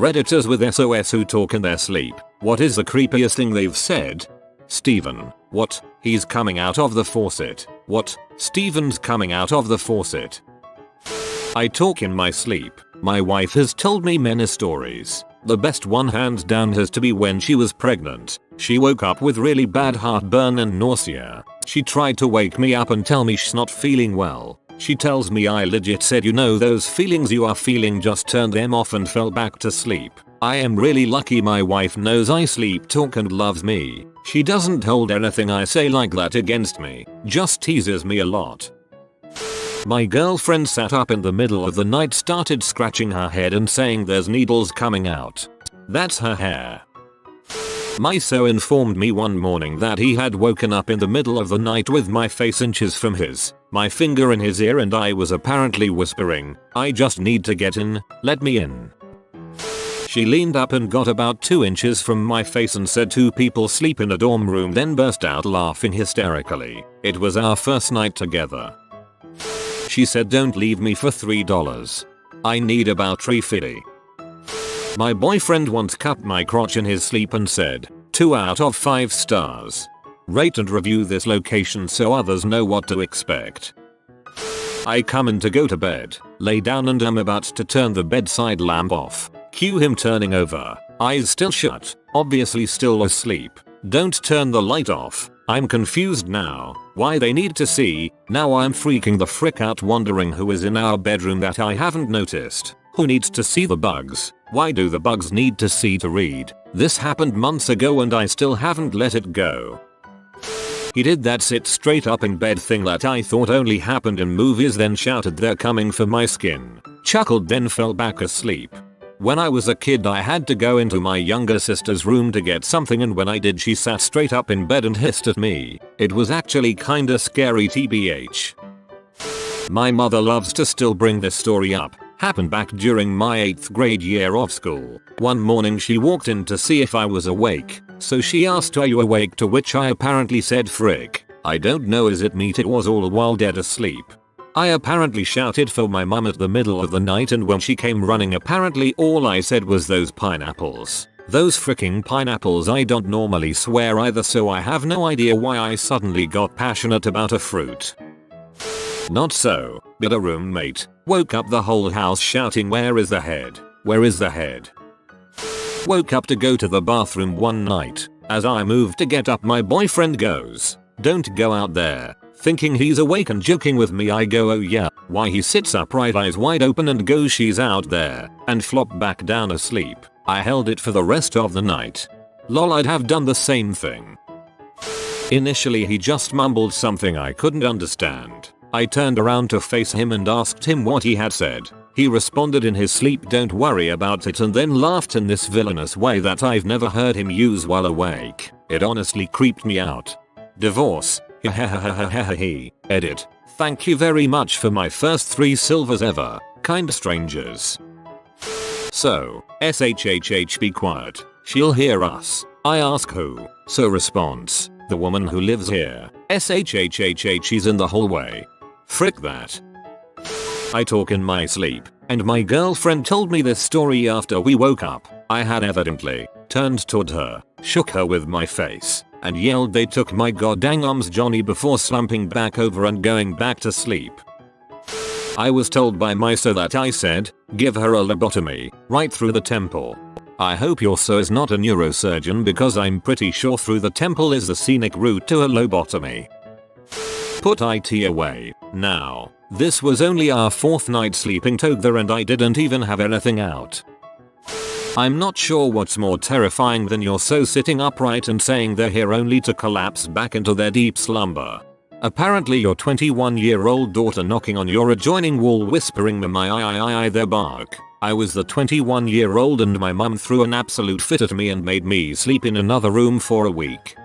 Redditors with SOS who talk in their sleep. What is the creepiest thing they've said? Steven. What? He's coming out of the faucet. What? Steven's coming out of the faucet. I talk in my sleep. My wife has told me many stories. The best one hands down has to be when she was pregnant. She woke up with really bad heartburn and nausea. She tried to wake me up and tell me she's not feeling well. She tells me I legit said, you know those feelings you are feeling, just turned them off and fell back to sleep. I am really lucky my wife knows I sleep talk and loves me. She doesn't hold anything I say like that against me, just teases me a lot. My girlfriend sat up in the middle of the night, started scratching her head and saying there's needles coming out. That's her hair. My so informed me one morning that he had woken up in the middle of the night with my face inches from my finger in his ear, and I was apparently whispering, I just need to get in, let me in. She leaned up and got about 2 inches from my face and said 2 people sleep in a dorm room, then burst out laughing hysterically. It was our first night together. She said don't leave me for $3. I need about $3.50. My boyfriend once cupped my crotch in his sleep and said, 2 out of 5 stars. Rate and review this location so others know what to expect. I come in to go to bed, lay down and am about to turn the bedside lamp off. Cue him turning over, eyes still shut, obviously still asleep. Don't turn the light off. I'm confused now. Why they need to see? Now I'm freaking the frick out wondering who is in our bedroom that I haven't noticed. Who needs to see the bugs? Why do the bugs need to see to read? This happened months ago and I still haven't let it go. He did that sit straight up in bed thing that I thought only happened in movies, then shouted they're coming for my skin. Chuckled, then fell back asleep. When I was a kid I had to go into my younger sister's room to get something, and when I did she sat straight up in bed and hissed at me. It was actually kinda scary tbh. My mother loves to still bring this story up. Happened back during my 8th grade year of school. One morning she walked in to see if I was awake, so she asked, are you awake? To which I apparently said, frick, I don't know, is it meat? It was all while dead asleep. I apparently shouted for my mum at the middle of the night, and when she came running apparently all I said was those pineapples. Those fricking pineapples. I don't normally swear either, so I have no idea why I suddenly got passionate about a fruit. Not so, but a roommate woke up the whole house shouting, where is the head? Where is the head? Woke up to go to the bathroom one night. As I moved to get up my boyfriend goes, don't go out there. Thinking he's awake and joking with me, I go, oh yeah. Why? He sits upright, eyes wide open, and goes, she's out there, and flop back down asleep. I held it for the rest of the night. Lol, I'd have done the same thing. Initially he just mumbled something I couldn't understand. I turned around to face him and asked him what he had said. He responded in his sleep, don't worry about it, and then laughed in this villainous way that I've never heard him use while awake. It honestly creeped me out. Divorce. Edit. Thank you very much for my first 3 silvers ever. Kind strangers. So, SHHH, be quiet. She'll hear us. I ask who. So response, the woman who lives here. SHHHH, she's in the hallway. Frick that. I talk in my sleep, and my girlfriend told me this story after we woke up. I had evidently turned toward her, shook her with my face, and yelled they took my goddamn arms Johnny before slumping back over and going back to sleep. I was told by my so that I said, give her a lobotomy, right through the temple. I hope your so is not a neurosurgeon, because I'm pretty sure through the temple is the scenic route to a lobotomy. Put IT away. Now, this was only our 4th night sleeping together and I didn't even have anything out. I'm not sure what's more terrifying than your so sitting upright and saying they're here only to collapse back into their deep slumber. Apparently your 21-year-old daughter knocking on your adjoining wall whispering my I their bark. I was the 21-year-old and my mum threw an absolute fit at me and made me sleep in another room for a week.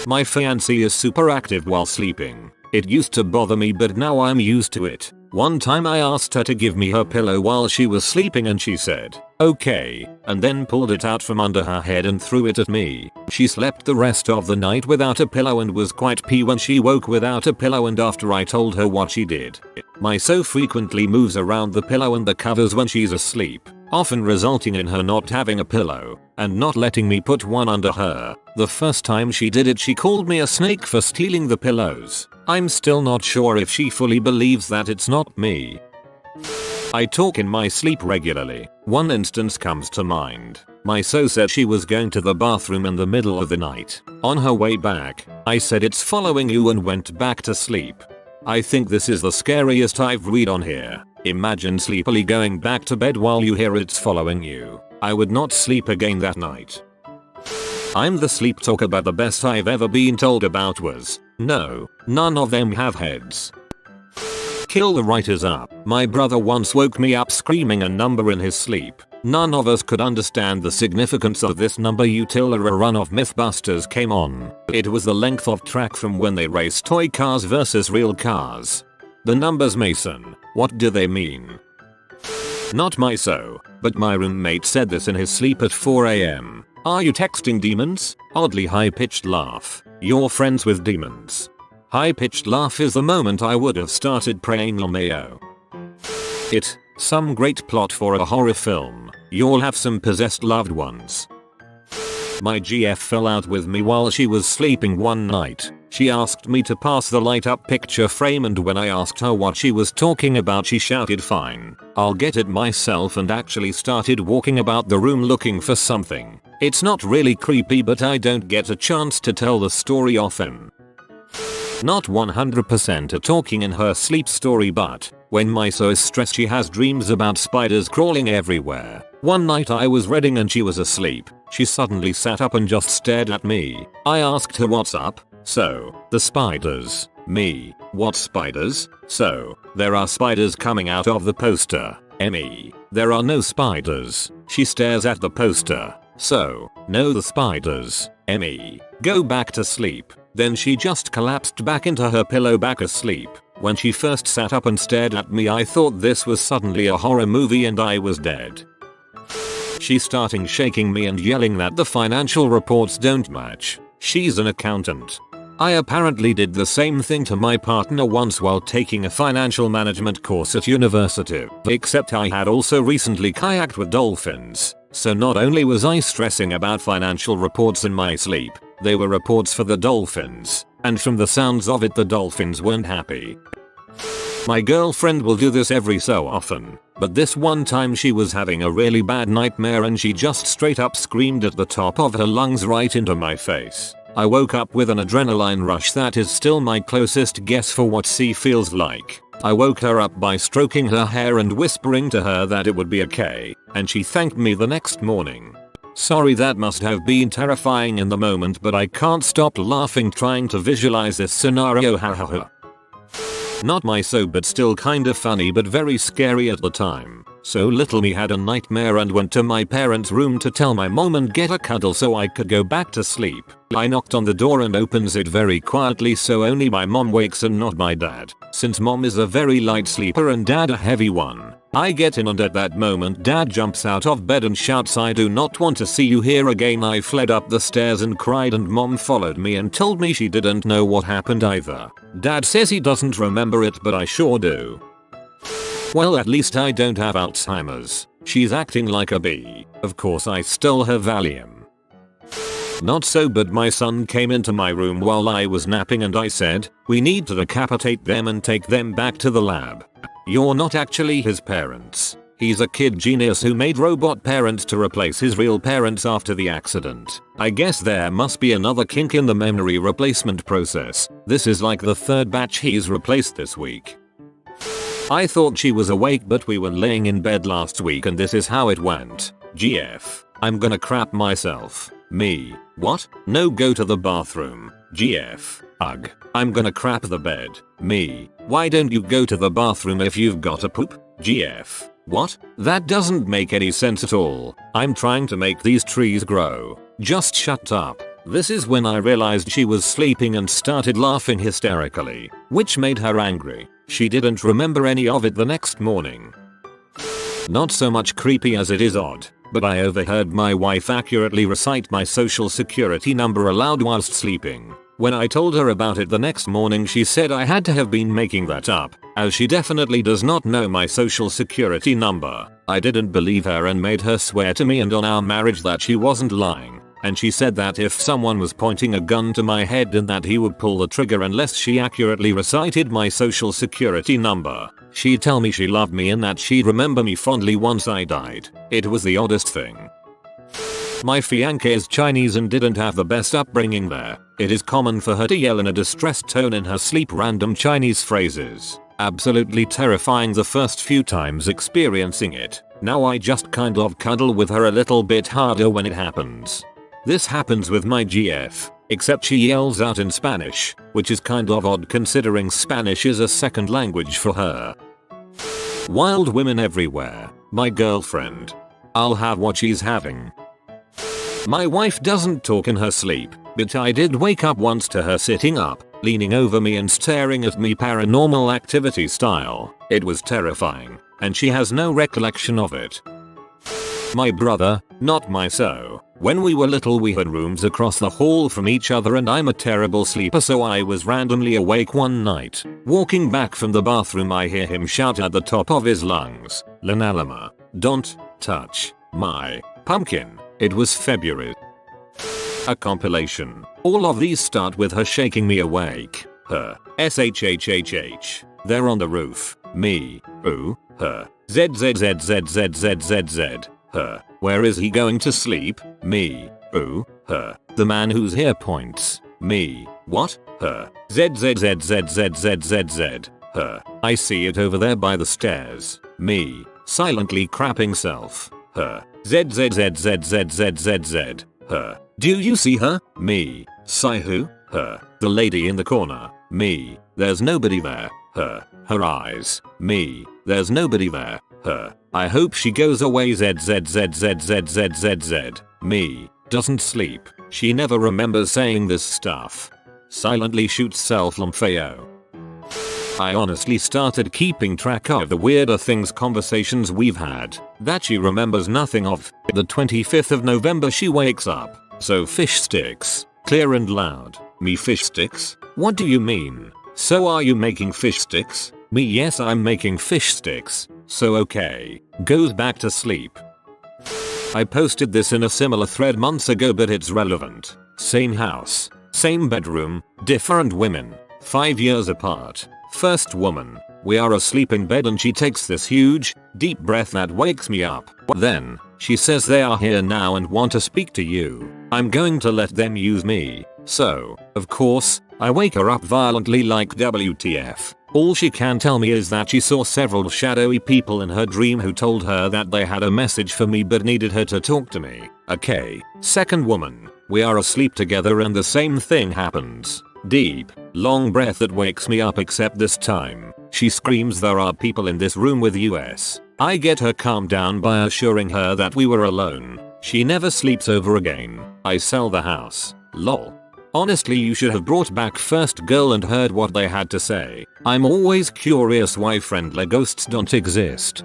My fiancée is super active while sleeping. It used to bother me, but now I'm used to it. One time I asked her to give me her pillow while she was sleeping and she said, okay, and then pulled it out from under her head and threw it at me. She slept the rest of the night without a pillow and was quite pee when she woke without a pillow, and after I told her what she did. My so frequently moves around the pillow and the covers when she's asleep. often resulting in her not having a pillow and not letting me put one under her. The first time she did it, she called me a snake for stealing the pillows. I'm still not sure if she fully believes that it's not me. I talk in my sleep regularly. One instance comes to mind. My so said she was going to the bathroom in the middle of the night. On her way back, I said it's following you and went back to sleep. I think this is the scariest I've read on here. Imagine sleepily going back to bed while you hear it's following you. I would not sleep again that night. I'm the sleep talker, but the best I've ever been told about was, no, none of them have heads. Kill the writers up. My brother once woke me up screaming a number in his sleep. None of us could understand the significance of this number until a rerun of Mythbusters came on. It was the length of track from when they raced toy cars versus real cars. The numbers, Mason, what do they mean? Not my so, but my roommate said this in his sleep at 4 AM. Are you texting demons? Oddly high-pitched laugh. You're friends with demons. High-pitched laugh is the moment I would have started praying LMAO. It, some great plot for a horror film. You'll have some possessed loved ones. My GF fell out with me while she was sleeping one night. She asked me to pass the light up picture frame, and when I asked her what she was talking about, she shouted, "Fine, I'll get it myself," and actually started walking about the room looking for something. It's not really creepy, but I don't get a chance to tell the story often. Not 100% a talking in her sleep story, but when Miso is stressed she has dreams about spiders crawling everywhere. One night I was reading and she was asleep. She suddenly sat up and just stared at me. I asked her what's up. So, the spiders. Me. What spiders? So, there are spiders coming out of the poster. Me. There are no spiders. She stares at the poster. So, no, the spiders. Me. Go back to sleep. Then she just collapsed back into her pillow, back asleep. When she first sat up and stared at me, I thought this was suddenly a horror movie and I was dead. She started shaking me and yelling that the financial reports don't match. She's an accountant. I apparently did the same thing to my partner once while taking a financial management course at university. Except I had also recently kayaked with dolphins. So not only was I stressing about financial reports in my sleep, they were reports for the dolphins. And from the sounds of it, the dolphins weren't happy. My girlfriend will do this every so often, but this one time she was having a really bad nightmare and she just straight up screamed at the top of her lungs right into my face. I woke up with an adrenaline rush that is still my closest guess for what C feels like. I woke her up by stroking her hair and whispering to her that it would be okay, and she thanked me the next morning. Sorry, that must have been terrifying in the moment, but I can't stop laughing trying to visualize this scenario. Ha ha ha. Not my so, but still kinda funny but very scary at the time. So little me had a nightmare and went to my parents' room to tell my mom and get a cuddle so I could go back to sleep. I knocked on the door and opens it very quietly so only my mom wakes and not my dad. Since mom is a very light sleeper and dad a heavy one, I get in and at that moment dad jumps out of bed and shouts, "I do not want to see you here again." I fled up the stairs and cried, and mom followed me and told me she didn't know what happened either. Dad says he doesn't remember it, but I sure do. Well, at least I don't have Alzheimer's. She's acting like a bee. Of course I stole her Valium. Not so, but my son came into my room while I was napping and I said, "We need to decapitate them and take them back to the lab." You're not actually his parents. He's a kid genius who made robot parents to replace his real parents after the accident. I guess there must be another kink in the memory replacement process. This is like the third batch he's replaced this week. I thought she was awake, but we were laying in bed last week and this is how it went. GF. I'm gonna crap myself. Me. What? No, go to the bathroom. GF. Ugh. I'm gonna crap the bed. Me. Why don't you go to the bathroom if you've got a poop? GF. What? That doesn't make any sense at all. I'm trying to make these trees grow. Just shut up. This is when I realized she was sleeping and started laughing hysterically, which made her angry. She didn't remember any of it the next morning. Not so much creepy as it is odd, but I overheard my wife accurately recite my social security number aloud whilst sleeping. When I told her about it the next morning, she said I had to have been making that up, as she definitely does not know my social security number. I didn't believe her and made her swear to me and on our marriage that she wasn't lying. And she said that if someone was pointing a gun to my head and that he would pull the trigger unless she accurately recited my social security number. She'd tell me she loved me and that she'd remember me fondly once I died. It was the oddest thing. My fiancée is Chinese and didn't have the best upbringing there. It is common for her to yell in a distressed tone in her sleep random Chinese phrases. Absolutely terrifying the first few times experiencing it. Now I just kind of cuddle with her a little bit harder when it happens. This happens with my GF, except she yells out in Spanish, which is kind of odd considering Spanish is a second language for her. Wild women everywhere. My girlfriend. I'll have what she's having. My wife doesn't talk in her sleep, but I did wake up once to her sitting up, leaning over me and staring at me Paranormal Activity style. It was terrifying, and she has no recollection of it. My brother, not my so. When we were little we had rooms across the hall from each other and I'm a terrible sleeper, so I was randomly awake one night. Walking back from the bathroom I hear him shout at the top of his lungs, "Lanalama, don't touch my pumpkin." It was February. A compilation. All of these start with her shaking me awake. Her. SHHHH. They're on the roof. Me. Ooh. Her. ZZZZZZZZ. Her. Where is he going to sleep? Me. Ooh. Her. The man who's here points. Me. What? Her. ZZZZZZZZ. Her. I see it over there by the stairs. Me. Silently crapping self. Her. ZZZZZZZZ. Her. Do you see her? Me. Sigh who? Her. The lady in the corner. Me. There's nobody there. Her. Her eyes. Me. There's nobody there. Her. I hope she goes away. ZZZZZZZZ. Me. Doesn't sleep. She never remembers saying this stuff. Silently shoots self Lampheo. I honestly started keeping track of the weirder things conversations we've had that she remembers nothing of. The 25th of November she wakes up. So fish sticks. Clear and loud. Me fish sticks? What do you mean? So are you making fish sticks? Me yes I'm making fish sticks. So okay. Goes back to sleep. I posted this in a similar thread months ago but it's relevant. Same house. Same bedroom. Different women. 5 years apart. First woman. We are asleep in bed and she takes this huge, deep breath that wakes me up. Then, she says they are here now and want to speak to you. I'm going to let them use me. So, of course, I wake her up violently like WTF. All she can tell me is that she saw several shadowy people in her dream who told her that they had a message for me but needed her to talk to me. Okay. Second woman. We are asleep together and the same thing happens. Deep, long breath that wakes me up except this time, she screams there are people in this room with us. I get her calmed down by assuring her that we were alone. She never sleeps over again. I sell the house. Lol. Honestly you should have brought back first girl and heard what they had to say. I'm always curious why friendly ghosts don't exist.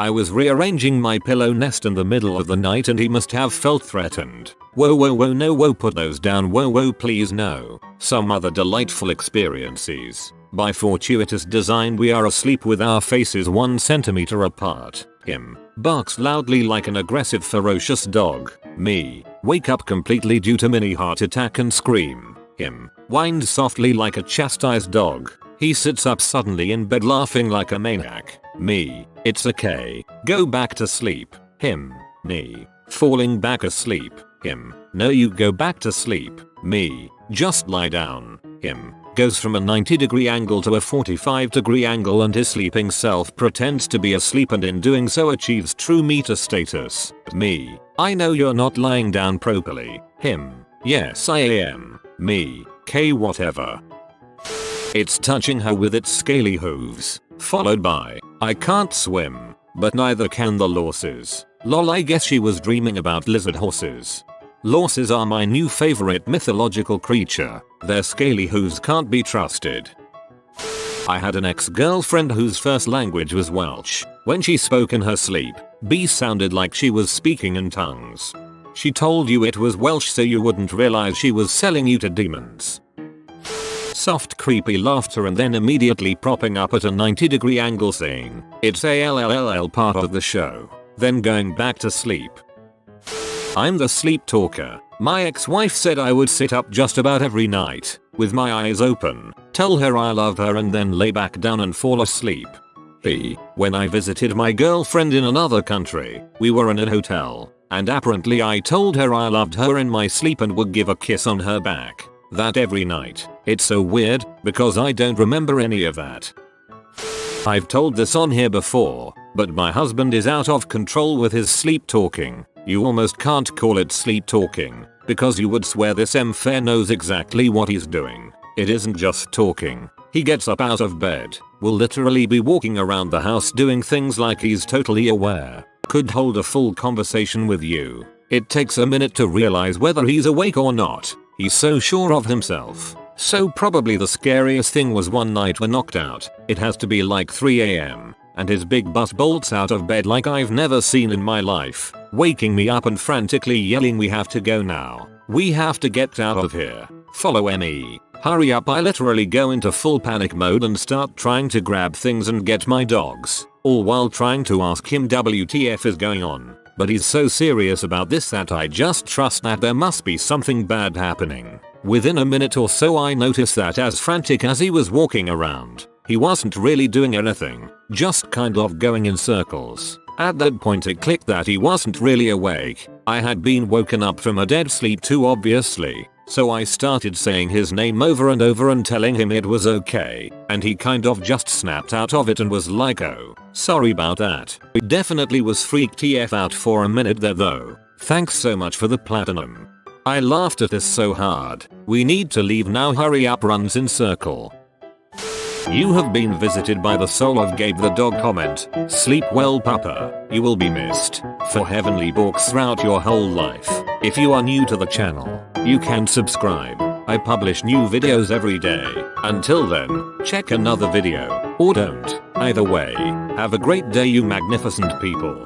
I was rearranging my pillow nest in the middle of the night and he must have felt threatened. Whoa whoa whoa no whoa put those down whoa whoa please no. Some other delightful experiences. By fortuitous design we are asleep with our faces 1 centimeter apart. Him. Barks loudly like an aggressive ferocious dog. Me. Wake up completely due to mini heart attack and scream. Him. Whines softly like a chastised dog. He sits up suddenly in bed laughing like a maniac. Me. It's okay. Go back to sleep. Him. Me. Falling back asleep. Him. No you go back to sleep. Me. Just lie down. Him. Goes from a 90-degree angle to a 45-degree angle and his sleeping self pretends to be asleep and in doing so achieves true meta status. Me. I know you're not lying down properly. Him. Yes I am. Me. K whatever. It's touching her with its scaly hooves. Followed by, I can't swim, but neither can the losses. Lol I guess she was dreaming about lizard horses. Losses are my new favorite mythological creature. Their scaly hooves can't be trusted. I had an ex-girlfriend whose first language was Welsh. When she spoke in her sleep, B sounded like she was speaking in tongues. She told you it was Welsh so you wouldn't realize she was selling you to demons. Soft creepy laughter and then immediately propping up at a 90-degree angle saying, "It's a LLLL part of the show." Then going back to sleep. I'm the sleep talker. My ex-wife said I would sit up just about every night, with my eyes open, tell her I love her and then lay back down and fall asleep. When I visited my girlfriend in another country, we were in a hotel, and apparently I told her I loved her in my sleep and would give a kiss on her back. That every night. It's so weird, because I don't remember any of that. I've told this on here before, but my husband is out of control with his sleep talking. You almost can't call it sleep talking, because you would swear this M-fair knows exactly what he's doing. It isn't just talking. He gets up out of bed, will literally be walking around the house doing things like he's totally aware. Could hold a full conversation with you. It takes a minute to realize whether he's awake or not. He's so sure of himself. So probably the scariest thing was one night we're knocked out. It has to be like 3 AM. And his big butt bolts out of bed like I've never seen in my life, waking me up and frantically yelling, "We have to go now. We have to get out of here. Follow me. Hurry up." I literally go into full panic mode and start trying to grab things and get my dogs, all while trying to ask him WTF is going on. But he's so serious about this that I just trust that there must be something bad happening. Within a minute or so I noticed that as frantic as he was walking around, he wasn't really doing anything, just kind of going in circles. At that point it clicked that he wasn't really awake. I had been woken up from a dead sleep too obviously, so I started saying his name over and over and telling him it was okay, and he kind of just snapped out of it and was like, "Oh, sorry about that." He definitely was freaked TF out for a minute there though. Thanks so much for the platinum. I laughed at this so hard. "We need to leave now, hurry up," runs in circle. You have been visited by the soul of Gabe the dog. Comment, "Sleep well papa, you will be missed," for heavenly walks throughout your whole life. If you are new to the channel, you can subscribe. I publish new videos every day. Until then, check another video, or don't. Either way, have a great day you magnificent people.